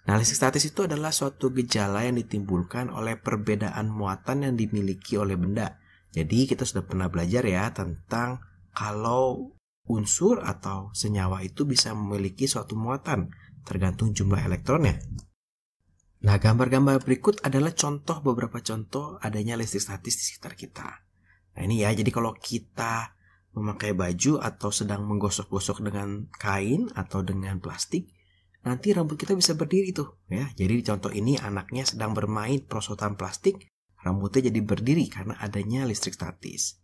Nah, listrik statis itu adalah suatu gejala yang ditimbulkan oleh perbedaan muatan yang dimiliki oleh benda. Jadi kita sudah pernah belajar ya tentang kalau unsur atau senyawa itu bisa memiliki suatu muatan tergantung jumlah elektronnya. Nah, gambar-gambar berikut adalah beberapa contoh adanya listrik statis di sekitar kita. Nah, ini ya, jadi kalau kita memakai baju atau sedang menggosok-gosok dengan kain atau dengan plastik, nanti rambut kita bisa berdiri tuh ya. Jadi di contoh ini anaknya sedang bermain perosotan plastik, rambutnya jadi berdiri karena adanya listrik statis.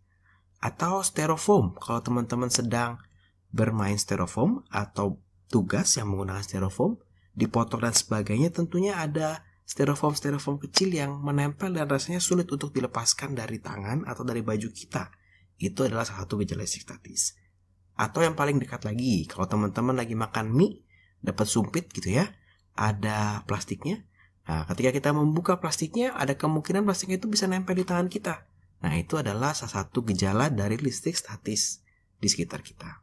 Atau styrofoam, kalau teman-teman sedang bermain styrofoam atau tugas yang menggunakan styrofoam, dipotong dan sebagainya, tentunya ada styrofoam kecil yang menempel dan rasanya sulit untuk dilepaskan dari tangan atau dari baju kita. Itu adalah salah satu gejala listrik statis. Atau yang paling dekat lagi, kalau teman-teman lagi makan mie, dapat sumpit gitu ya, ada plastiknya. Nah, ketika kita membuka plastiknya, ada kemungkinan plastiknya itu bisa nempel di tangan kita. Nah, itu adalah salah satu gejala dari listrik statis di sekitar kita.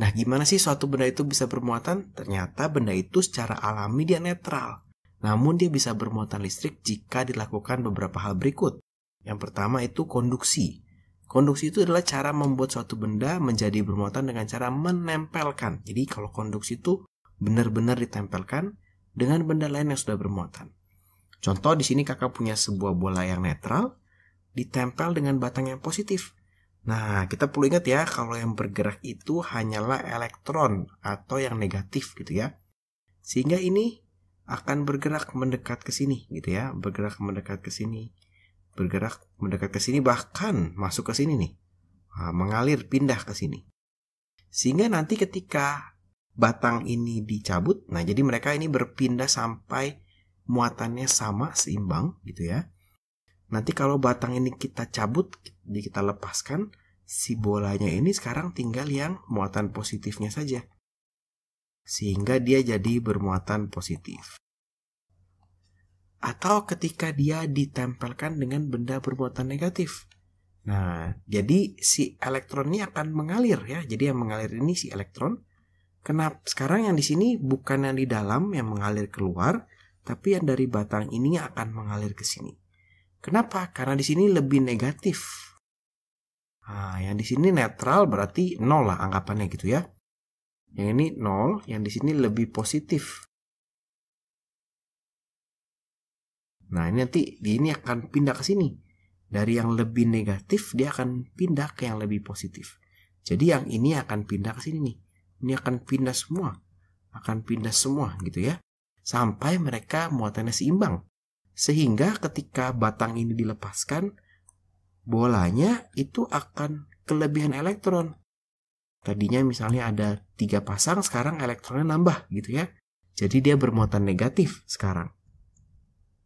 Nah, gimana sih suatu benda itu bisa bermuatan? Ternyata benda itu secara alami dia netral. Namun dia bisa bermuatan listrik jika dilakukan beberapa hal berikut. Yang pertama itu konduksi. Konduksi itu adalah cara membuat suatu benda menjadi bermuatan dengan cara menempelkan. Jadi kalau konduksi itu benar-benar ditempelkan dengan benda lain yang sudah bermuatan. Contoh di sini kakak punya sebuah bola yang netral ditempel dengan batang yang positif. Nah, kita perlu ingat ya, kalau yang bergerak itu hanyalah elektron atau yang negatif gitu ya. Sehingga ini akan bergerak mendekat ke sini gitu ya, bergerak mendekat ke sini, bergerak mendekat ke sini, bahkan masuk ke sini nih. Nah, mengalir pindah ke sini. Sehingga nanti ketika batang ini dicabut, nah jadi mereka ini berpindah sampai muatannya sama, seimbang gitu ya. Nanti kalau batang ini kita cabut, kita lepaskan, si bolanya ini sekarang tinggal yang muatan positifnya saja. Sehingga dia jadi bermuatan positif. Atau ketika dia ditempelkan dengan benda bermuatan negatif. Nah, jadi si elektron ini akan mengalir ya. Jadi yang mengalir ini si elektron. Kenapa sekarang yang di sini bukan yang di dalam yang mengalir keluar, tapi yang dari batang ini akan mengalir ke sini. Kenapa? Karena di sini lebih negatif. Nah, yang di sini netral berarti 0 lah anggapannya gitu ya. Yang ini 0, yang di sini lebih positif. Nah, ini nanti ini akan pindah ke sini. Dari yang lebih negatif dia akan pindah ke yang lebih positif. Jadi yang ini akan pindah ke sini nih. Ini akan pindah semua. Akan pindah semua gitu ya. Sampai mereka muatannya seimbang. Sehingga ketika batang ini dilepaskan, bolanya itu akan kelebihan elektron. Tadinya misalnya ada 3 pasang, sekarang elektronnya nambah gitu ya. Jadi dia bermuatan negatif sekarang.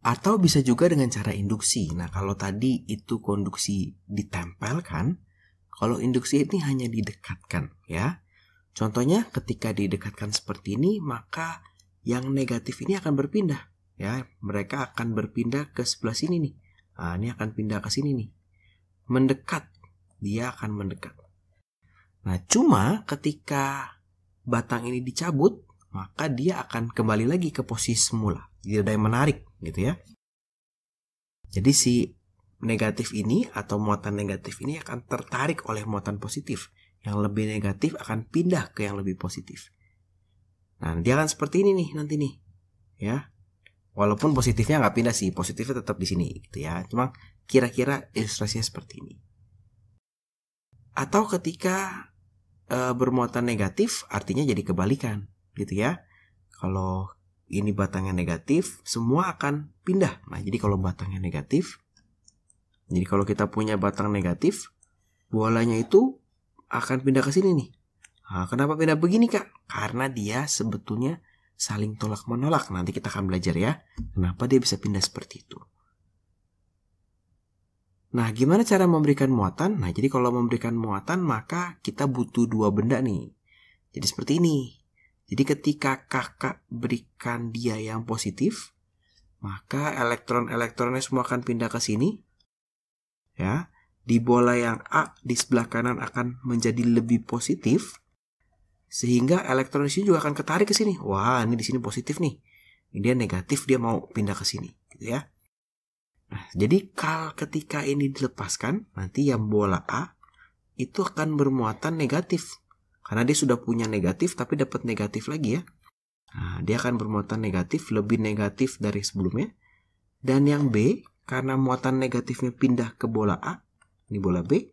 Atau bisa juga dengan cara induksi. Nah, kalau tadi itu konduksi ditempelkan, kalau induksi ini hanya didekatkan ya. Contohnya ketika didekatkan seperti ini, maka yang negatif ini akan berpindah. Ya, mereka akan berpindah ke sebelah sini nih. Nah, ini akan pindah ke sini nih. Mendekat. Dia akan mendekat. Nah, cuma ketika batang ini dicabut, maka dia akan kembali lagi ke posisi semula. Jadi ada yang menarik gitu ya. Jadi si negatif ini atau muatan negatif ini akan tertarik oleh muatan positif. Yang lebih negatif akan pindah ke yang lebih positif. Nah, dia akan seperti ini nih nanti nih. Ya. Walaupun positifnya nggak pindah sih, positifnya tetap di sini gitu ya. Cuma kira-kira ilustrasinya seperti ini. Atau ketika bermuatan negatif, artinya jadi kebalikan gitu ya. Kalau ini batangnya negatif, semua akan pindah. Nah, jadi kalau batangnya negatif, jadi kalau kita punya batang negatif, bolanya itu akan pindah ke sini nih. Nah, kenapa pindah begini kak? Karena dia sebetulnya saling tolak menolak. Nanti kita akan belajar ya, kenapa dia bisa pindah seperti itu. Nah, gimana cara memberikan muatan? Nah, jadi kalau memberikan muatan, maka kita butuh 2 benda nih. Jadi seperti ini. Jadi ketika kakak berikan dia yang positif, maka elektron-elektronnya semua akan pindah ke sini. Ya, di bola yang A di sebelah kanan akan menjadi lebih positif. Sehingga elektron di sini juga akan ketarik ke sini. Wah, ini di sini positif nih. Ini dia negatif, dia mau pindah ke sini, gitu ya. Nah, jadi ketika ini dilepaskan, nanti yang bola A itu akan bermuatan negatif. Karena dia sudah punya negatif tapi dapat negatif lagi ya. Nah, dia akan bermuatan negatif, lebih negatif dari sebelumnya. Dan yang B, karena muatan negatifnya pindah ke bola A, ini bola B,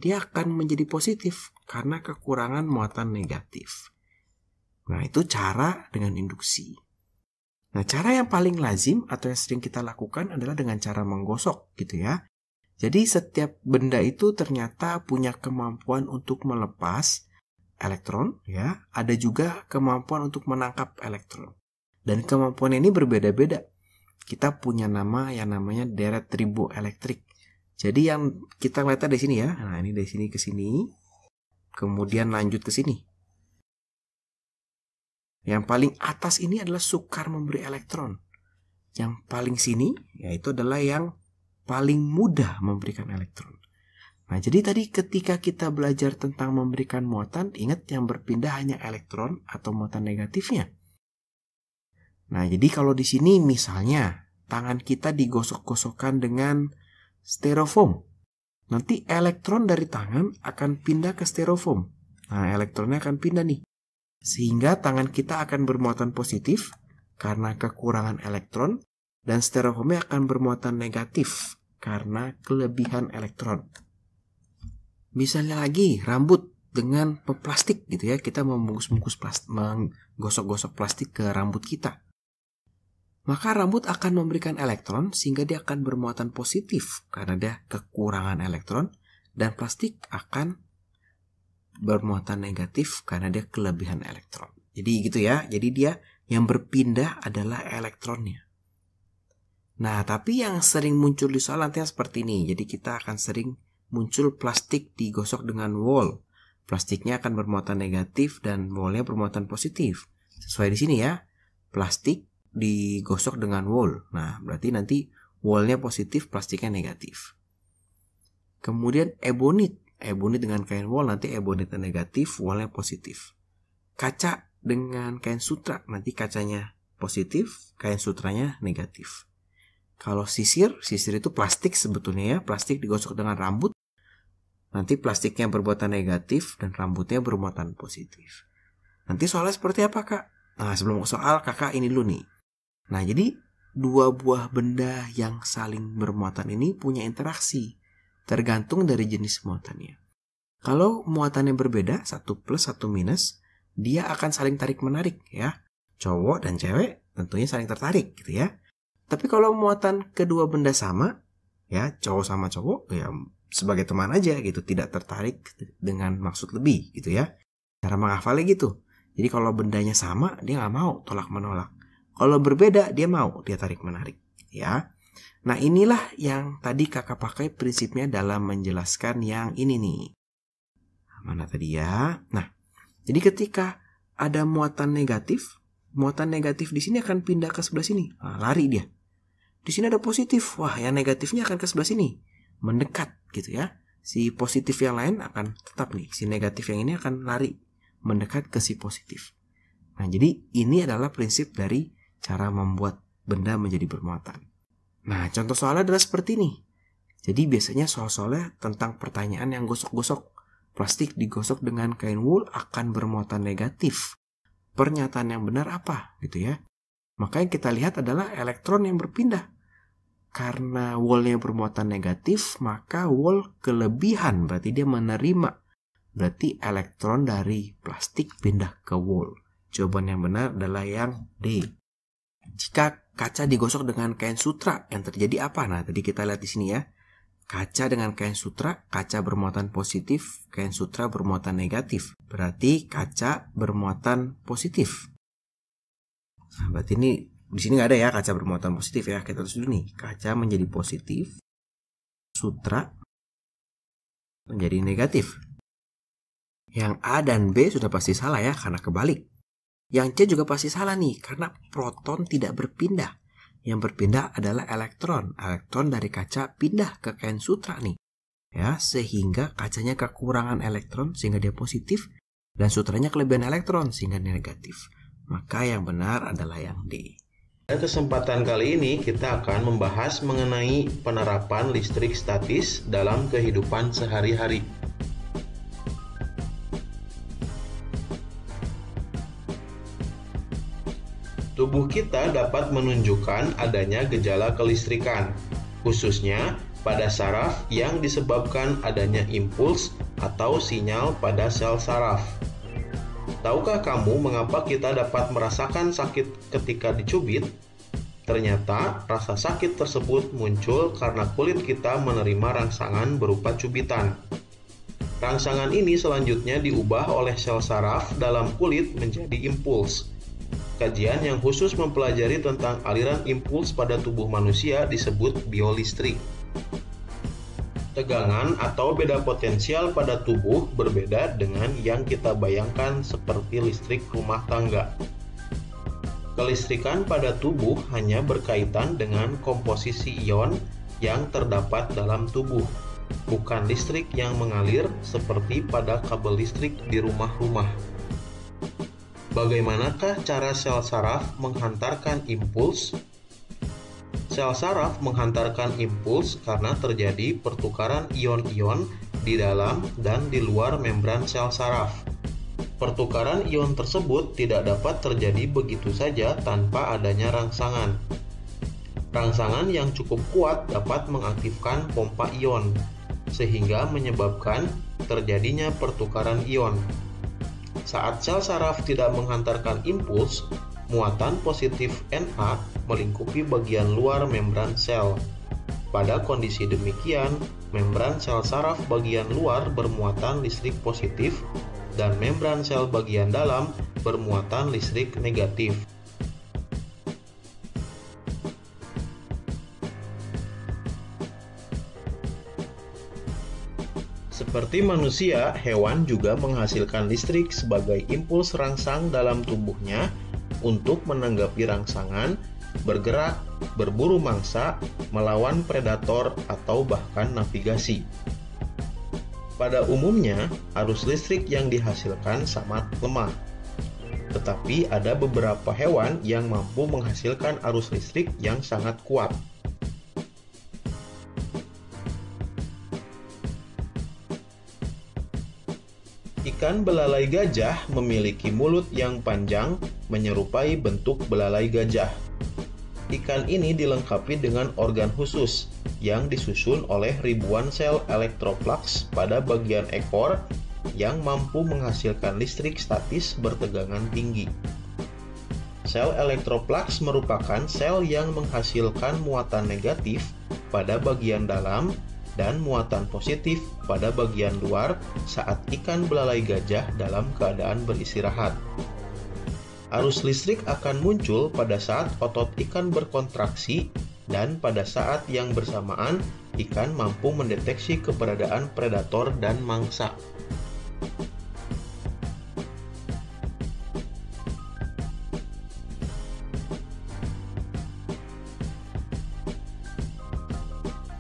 dia akan menjadi positif karena kekurangan muatan negatif. Nah, itu cara dengan induksi. Nah, cara yang paling lazim atau yang sering kita lakukan adalah dengan cara menggosok gitu ya. Jadi setiap benda itu ternyata punya kemampuan untuk melepas elektron ya, ada juga kemampuan untuk menangkap elektron. Dan kemampuan ini berbeda-beda. Kita punya nama yang namanya deret triboelektrik. Jadi yang kita lihat di sini ya. Nah, ini dari sini ke sini. Kemudian lanjut ke sini. Yang paling atas ini adalah sukar memberi elektron. Yang paling sini yaitu adalah yang paling mudah memberikan elektron. Nah, jadi tadi ketika kita belajar tentang memberikan muatan, ingat yang berpindah hanya elektron atau muatan negatifnya. Nah, jadi kalau di sini misalnya tangan kita digosok-gosokkan dengan styrofoam. Nanti elektron dari tangan akan pindah ke styrofoam. Nah, elektronnya akan pindah nih. Sehingga tangan kita akan bermuatan positif karena kekurangan elektron. Dan styrofoamnya akan bermuatan negatif karena kelebihan elektron. Misalnya lagi rambut dengan plastik gitu ya. Kita membungkus-bungkus plastik, menggosok-gosok plastik ke rambut kita. Maka rambut akan memberikan elektron sehingga dia akan bermuatan positif karena dia kekurangan elektron. Dan plastik akan bermuatan negatif karena dia kelebihan elektron. Jadi gitu ya. Jadi dia yang berpindah adalah elektronnya. Nah, tapi yang sering muncul di soal nanti seperti ini. Jadi kita akan sering muncul plastik digosok dengan wol. Plastiknya akan bermuatan negatif dan wolnya bermuatan positif. Sesuai di sini ya. Plastik digosok dengan wol. Nah, berarti nanti wolnya positif, plastiknya negatif. Kemudian ebonit. Ebonit dengan kain wol, nanti ebonitnya negatif, wolnya positif. Kaca dengan kain sutra, nanti kacanya positif, kain sutranya negatif. Kalau sisir itu plastik sebetulnya ya. Plastik digosok dengan rambut. Nanti plastiknya bermuatan negatif dan rambutnya bermuatan positif. Nanti soalnya seperti apa, Kak? Nah, sebelum soal, Kakak ini dulu nih. Nah, jadi dua buah benda yang saling bermuatan ini punya interaksi. Tergantung dari jenis muatannya. Kalau muatannya berbeda, satu plus, satu minus, dia akan saling tarik-menarik ya. Cowok dan cewek tentunya saling tertarik gitu ya. Tapi kalau muatan kedua benda sama, ya cowok sama cowok, ya sebagai teman aja gitu, tidak tertarik dengan maksud lebih gitu ya. Cara menghafalnya gitu. Jadi kalau bendanya sama, dia nggak mau tolak menolak. Kalau berbeda, dia mau, dia tarik menarik ya. Nah, inilah yang tadi kakak pakai prinsipnya dalam menjelaskan yang ini nih. Mana tadi ya? Nah, jadi ketika ada muatan negatif di sini akan pindah ke sebelah sini. Nah, lari dia. Di sini ada positif. Wah, yang negatifnya akan ke sebelah sini. Mendekat gitu ya. Si positif yang lain akan tetap nih. Si negatif yang ini akan lari. Mendekat ke si positif. Nah, jadi ini adalah prinsip dari cara membuat benda menjadi bermuatan. Nah, contoh soalnya adalah seperti ini. Jadi biasanya soal-soalnya tentang pertanyaan yang gosok-gosok. Plastik digosok dengan kain wool akan bermuatan negatif. Pernyataan yang benar apa? Gitu ya. Maka yang kita lihat adalah elektron yang berpindah. Karena woolnya bermuatan negatif, maka wool kelebihan. Berarti dia menerima. Berarti elektron dari plastik pindah ke wool. Jawaban yang benar adalah yang D. Jika kaca digosok dengan kain sutra, yang terjadi apa? Nah, tadi kita lihat di sini ya. Kaca dengan kain sutra, kaca bermuatan positif, kain sutra bermuatan negatif. Berarti kaca bermuatan positif. Nah, berarti ini di sini nggak ada ya kaca bermuatan positif ya. Kita tulis dulu nih. Kaca menjadi positif, sutra menjadi negatif. Yang A dan B sudah pasti salah ya karena kebalik. Yang C juga pasti salah nih karena proton tidak berpindah. Yang berpindah adalah elektron. Elektron dari kaca pindah ke kain sutra nih. Ya, sehingga kacanya kekurangan elektron sehingga dia positif. dan sutranya kelebihan elektron sehingga negatif. Maka yang benar adalah yang D. Pada kesempatan kali ini kita akan membahas mengenai penerapan listrik statis dalam kehidupan sehari-hari. Tubuh kita dapat menunjukkan adanya gejala kelistrikan, khususnya pada saraf yang disebabkan adanya impuls atau sinyal pada sel saraf. Tahukah kamu mengapa kita dapat merasakan sakit ketika dicubit? Ternyata rasa sakit tersebut muncul karena kulit kita menerima rangsangan berupa cubitan. Rangsangan ini selanjutnya diubah oleh sel saraf dalam kulit menjadi impuls. Kajian yang khusus mempelajari tentang aliran impuls pada tubuh manusia disebut biolistrik. Tegangan atau beda potensial pada tubuh berbeda dengan yang kita bayangkan seperti listrik rumah tangga. Kelistrikan pada tubuh hanya berkaitan dengan komposisi ion yang terdapat dalam tubuh, bukan listrik yang mengalir seperti pada kabel listrik di rumah-rumah. Bagaimanakah cara sel saraf menghantarkan impuls? Sel saraf menghantarkan impuls karena terjadi pertukaran ion-ion di dalam dan di luar membran sel saraf. Pertukaran ion tersebut tidak dapat terjadi begitu saja tanpa adanya rangsangan. Rangsangan yang cukup kuat dapat mengaktifkan pompa ion, sehingga menyebabkan terjadinya pertukaran ion. Saat sel saraf tidak menghantarkan impuls, muatan positif Na melingkupi bagian luar membran sel. Pada kondisi demikian, membran sel saraf bagian luar bermuatan listrik positif dan membran sel bagian dalam bermuatan listrik negatif. Seperti manusia, hewan juga menghasilkan listrik sebagai impuls rangsang dalam tubuhnya untuk menanggapi rangsangan, bergerak, berburu mangsa, melawan predator, atau bahkan navigasi. Pada umumnya, arus listrik yang dihasilkan sangat lemah. Tetapi ada beberapa hewan yang mampu menghasilkan arus listrik yang sangat kuat. Ikan belalai gajah memiliki mulut yang panjang menyerupai bentuk belalai gajah. Ikan ini dilengkapi dengan organ khusus yang disusun oleh ribuan sel elektroplugs pada bagian ekor yang mampu menghasilkan listrik statis bertegangan tinggi. Sel elektroplugs merupakan sel yang menghasilkan muatan negatif pada bagian dalam dan muatan positif pada bagian luar saat ikan belalai gajah dalam keadaan beristirahat. Arus listrik akan muncul pada saat otot ikan berkontraksi dan pada saat yang bersamaan ikan mampu mendeteksi keberadaan predator dan mangsa.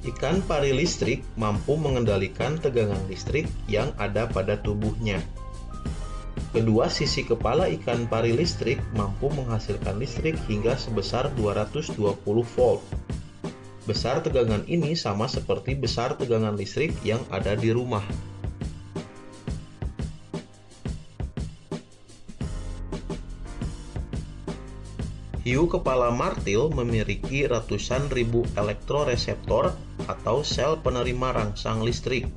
Ikan pari listrik mampu mengendalikan tegangan listrik yang ada pada tubuhnya. Kedua sisi kepala ikan pari listrik mampu menghasilkan listrik hingga sebesar 220 volt. Besar tegangan ini sama seperti besar tegangan listrik yang ada di rumah. Hiu kepala martil memiliki ratusan ribu elektroreseptor atau sel penerima rangsang listrik.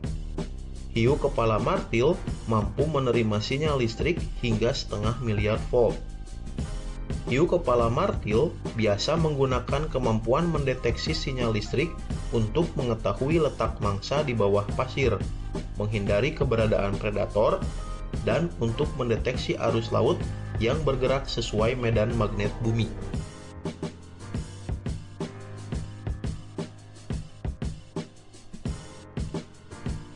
Hiu kepala martil mampu menerima sinyal listrik hingga 0,5 miliar volt. Hiu kepala martil biasa menggunakan kemampuan mendeteksi sinyal listrik untuk mengetahui letak mangsa di bawah pasir, menghindari keberadaan predator, dan untuk mendeteksi arus laut yang bergerak sesuai medan magnet bumi.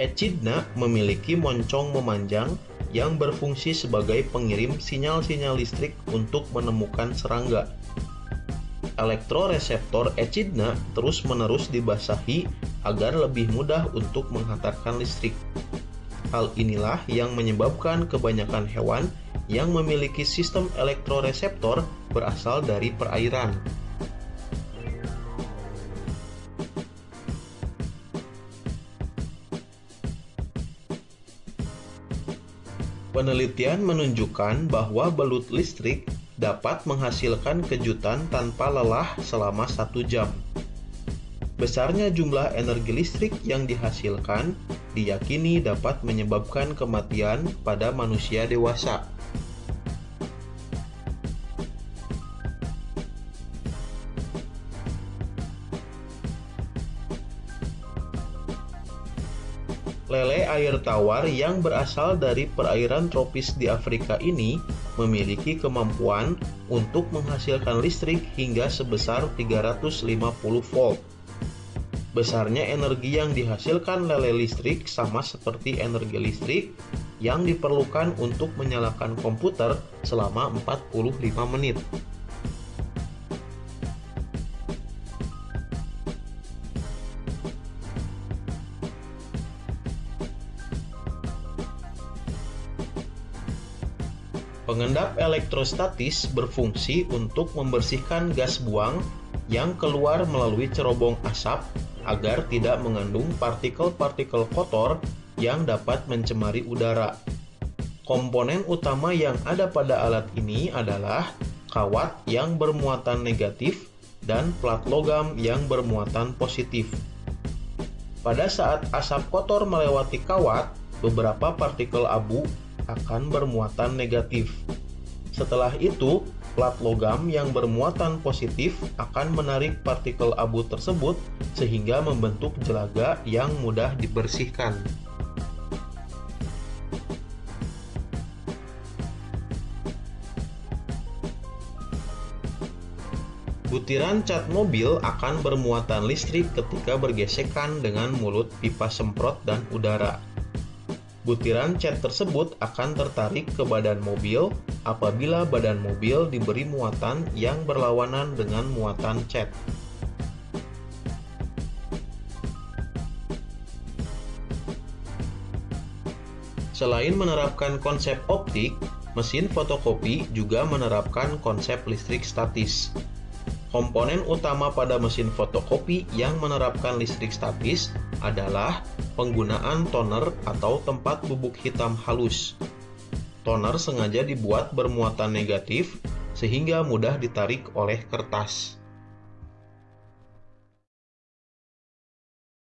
Echidna memiliki moncong memanjang yang berfungsi sebagai pengirim sinyal-sinyal listrik untuk menemukan serangga. Elektroreseptor echidna terus-menerus dibasahi agar lebih mudah untuk menghantarkan listrik. Hal inilah yang menyebabkan kebanyakan hewan yang memiliki sistem elektroreseptor berasal dari perairan. Penelitian menunjukkan bahwa belut listrik dapat menghasilkan kejutan tanpa lelah selama 1 jam. Besarnya jumlah energi listrik yang dihasilkan diyakini dapat menyebabkan kematian pada manusia dewasa. Lele air tawar yang berasal dari perairan tropis di Afrika ini memiliki kemampuan untuk menghasilkan listrik hingga sebesar 350 volt. Besarnya energi yang dihasilkan lele listrik sama seperti energi listrik yang diperlukan untuk menyalakan komputer selama 45 menit. Pengendap elektrostatis berfungsi untuk membersihkan gas buang yang keluar melalui cerobong asap agar tidak mengandung partikel-partikel kotor yang dapat mencemari udara. Komponen utama yang ada pada alat ini adalah kawat yang bermuatan negatif dan plat logam yang bermuatan positif. Pada saat asap kotor melewati kawat, beberapa partikel abu akan bermuatan negatif. Setelah itu, plat logam yang bermuatan positif akan menarik partikel abu tersebut sehingga membentuk jelaga yang mudah dibersihkan. Butiran cat mobil akan bermuatan listrik ketika bergesekan dengan mulut pipa semprot dan udara. Butiran cat tersebut akan tertarik ke badan mobil apabila badan mobil diberi muatan yang berlawanan dengan muatan cat. Selain menerapkan konsep optik, mesin fotokopi juga menerapkan konsep listrik statis. Komponen utama pada mesin fotokopi yang menerapkan listrik statis adalah penggunaan toner atau tempat bubuk hitam halus. Toner sengaja dibuat bermuatan negatif sehingga mudah ditarik oleh kertas.